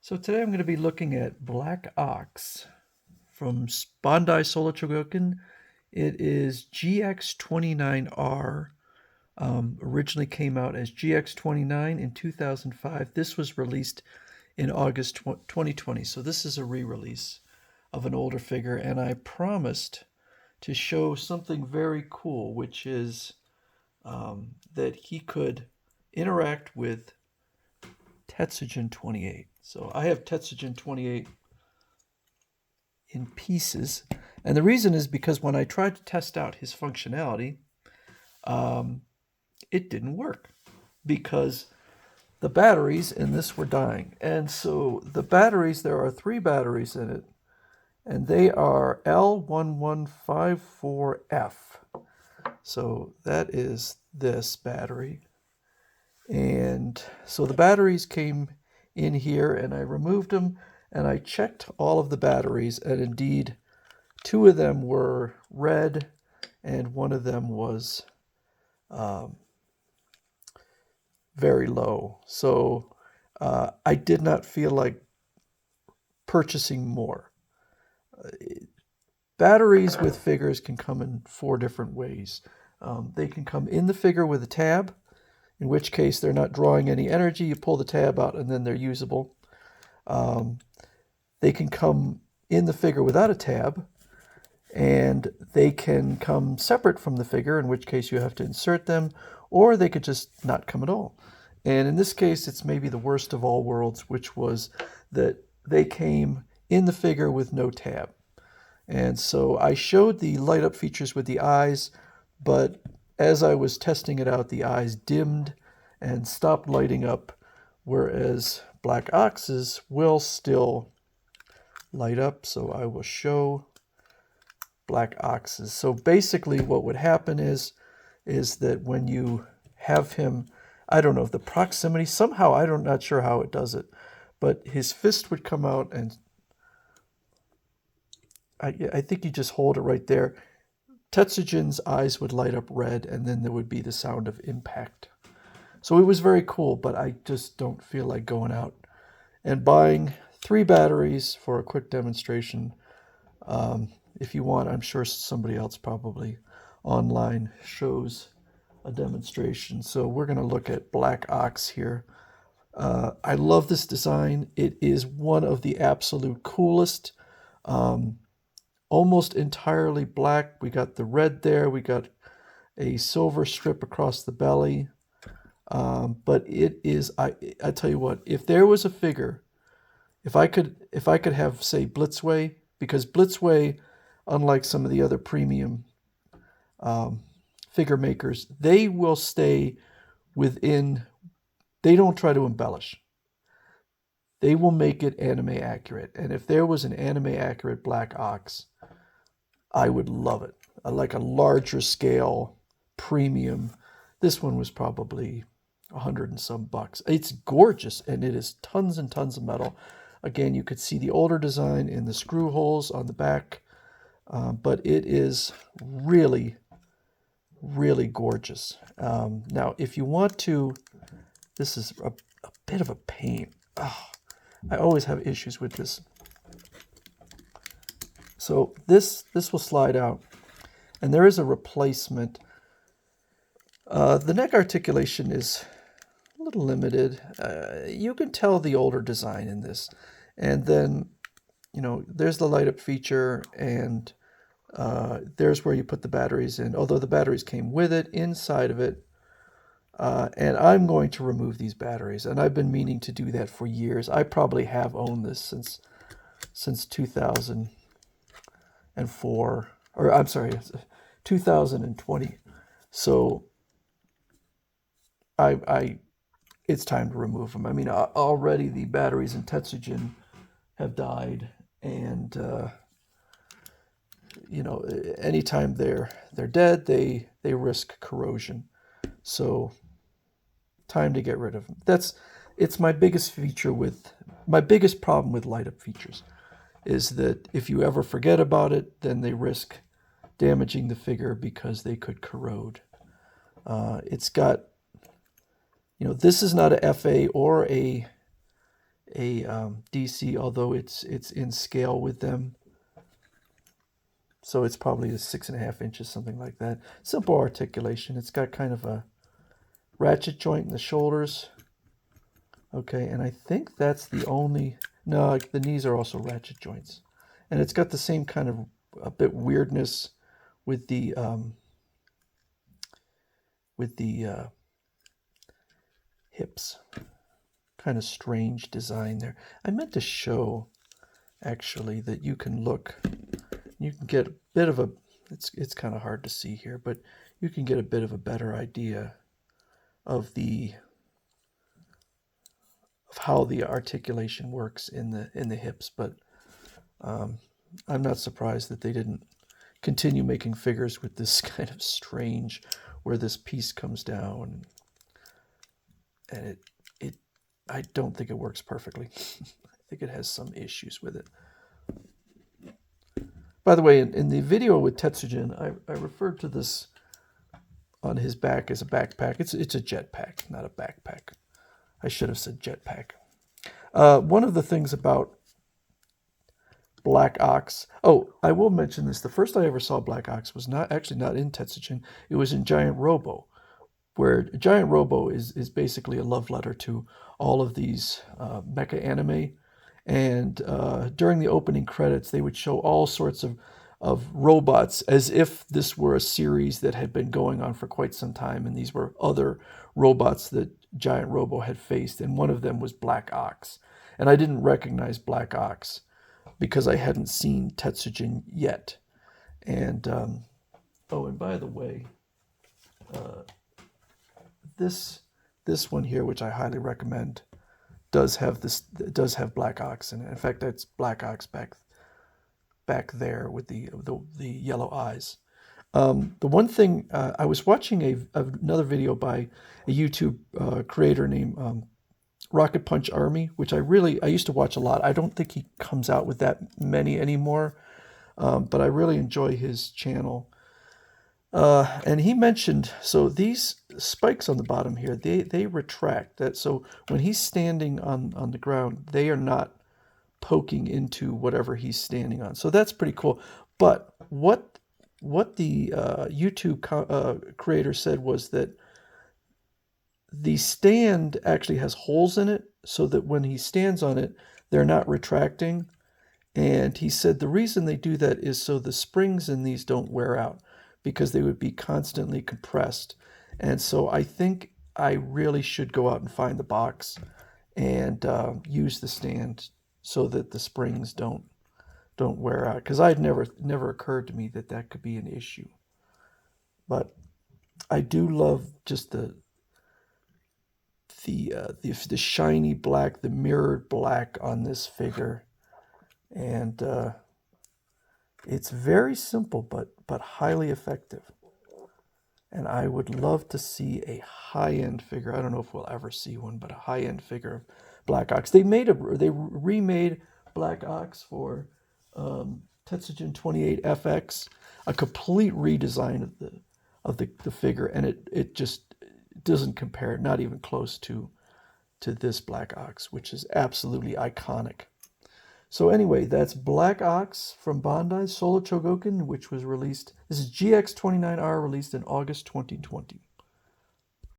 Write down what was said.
So today I'm going to be looking at Black Ox from Bandai Solar Chogokin. It is GX-29R. Originally came out as GX-29 in 2005. This was released in August 2020. So this is a re-release of an older figure, and I promised to show something very cool, which is that he could interact with Tetsujin 28. So I have Tetsujin 28 in pieces. And the reason is because when I tried to test out his functionality, it didn't work because the batteries in this were dying. And so the batteries, there are 3 batteries in it, and they are L1154F. So that is this battery. And so the batteries came in here, and I removed them, and I checked all of the batteries, and indeed 2 of them were red and 1 of them was very low. So I did not feel like purchasing more. Batteries with figures can come in 4 different ways. They can come in the figure with a tab, in which case they're not drawing any energy. You pull the tab out and then they're usable. They can come in the figure without a tab, and they can come separate from the figure, in which case you have to insert them, or they could just not come at all. And in this case, it's maybe the worst of all worlds, which was that they came in the figure with no tab. And so I showed the light up features with the eyes, but as I was testing it out, the eyes dimmed and stopped lighting up, whereas Black Ox's will still light up. So I will show Black Ox's. So basically what would happen is that when you have him, I don't know if the proximity, somehow, I'm not sure how it does it, but his fist would come out, and I think you just hold it right there. Tetsujin's eyes would light up red, and then there would be the sound of impact. So it was very cool, but I just don't feel like going out and buying 3 batteries for a quick demonstration. If you want, I'm sure somebody else probably online shows a demonstration. So we're going to look at Black Ox here. I love this design. It is one of the absolute coolest. Almost entirely black. We got the red there. We got a silver strip across the belly. But it is, I tell you what, if there was a figure, if I could have, say, Blitzway, because Blitzway, unlike some of the other premium figure makers, they will stay within, they don't try to embellish. They will make it anime accurate. And if there was an anime accurate Black Ox, I would love it. Like a larger scale premium. This one was probably 100 and some bucks. It's gorgeous, and it is tons and tons of metal. Again, you could see the older design in the screw holes on the back, but it is really, really gorgeous. Now, if you want to, this is a bit of a pain. Oh, I always have issues with this. So this will slide out, and there is a replacement. The neck articulation is a little limited. You can tell the older design in this. And then, there's the light up feature, and there's where you put the batteries in, although the batteries came with it, inside of it. And I'm going to remove these batteries, and I've been meaning to do that for years. I probably have owned this since 2004, or I'm sorry, 2020. So it's time to remove them. I mean, already the batteries in Tetsujin have died, and anytime they're dead, they risk corrosion. So time to get rid of them. It's my biggest problem with light up features, is that if you ever forget about it, then they risk damaging the figure because they could corrode. It's got, this is not a FA or a DC, although it's in scale with them. So it's probably a 6.5 inches, something like that. Simple articulation. It's got kind of a ratchet joint in the shoulders. Okay, and I think that's the only... No, the knees are also ratchet joints. And it's got the same kind of a bit weirdness with the hips. Kind of strange design there. I meant to show, actually, that you can look... You can get a bit of a... It's kind of hard to see here, but you can get a bit of a better idea of how the articulation works in the hips. But I'm not surprised that they didn't continue making figures with this kind of strange, where this piece comes down, and I don't think it works perfectly. I think it has some issues with it. By the way, in the video with Tetsujin, I referred to this on his back as a backpack. It's a jetpack, not a backpack. I should have said jetpack. One of the things about Black Ox... Oh, I will mention this. The first I ever saw Black Ox was not in Tetsujin. It was in Giant Robo, where Giant Robo is basically a love letter to all of these mecha anime. And during the opening credits, they would show all sorts of robots as if this were a series that had been going on for quite some time. And these were other robots that Giant Robo had faced. And one of them was Black Ox. And I didn't recognize Black Ox because I hadn't seen Tetsujin yet. And, oh, and by the way, this one here, which I highly recommend, does have Black Ox in it. In fact, that's Black Ox back there with the yellow eyes. The one thing, I was watching another video by a YouTube creator named Rocket Punch Army, which I used to watch a lot. I don't think he comes out with that many anymore, but I really enjoy his channel. And he mentioned, so these spikes on the bottom here, they retract. That so when he's standing on the ground, they are not poking into whatever he's standing on. So that's pretty cool. But what the YouTube creator said was that the stand actually has holes in it, so that when he stands on it, they're not retracting. And he said the reason they do that is so the springs in these don't wear out, because they would be constantly compressed. And so I think I really should go out and find the box and use the stand so that the springs don't wear out, because I'd never occurred to me that could be an issue. But I do love just the shiny black, the mirrored black on this figure. And it's very simple, but highly effective. And I would love to see a high-end figure. I don't know if we'll ever see one, but a high-end figure of Black Ox. They remade Black Ox for Tetsujin 28FX, a complete redesign of the figure, and it just doesn't compare, not even close to this Black Ox, which is absolutely iconic. So anyway, that's Black Ox from Bandai, Solo Chogokin, which was released. This is GX-24R, released in August 2020.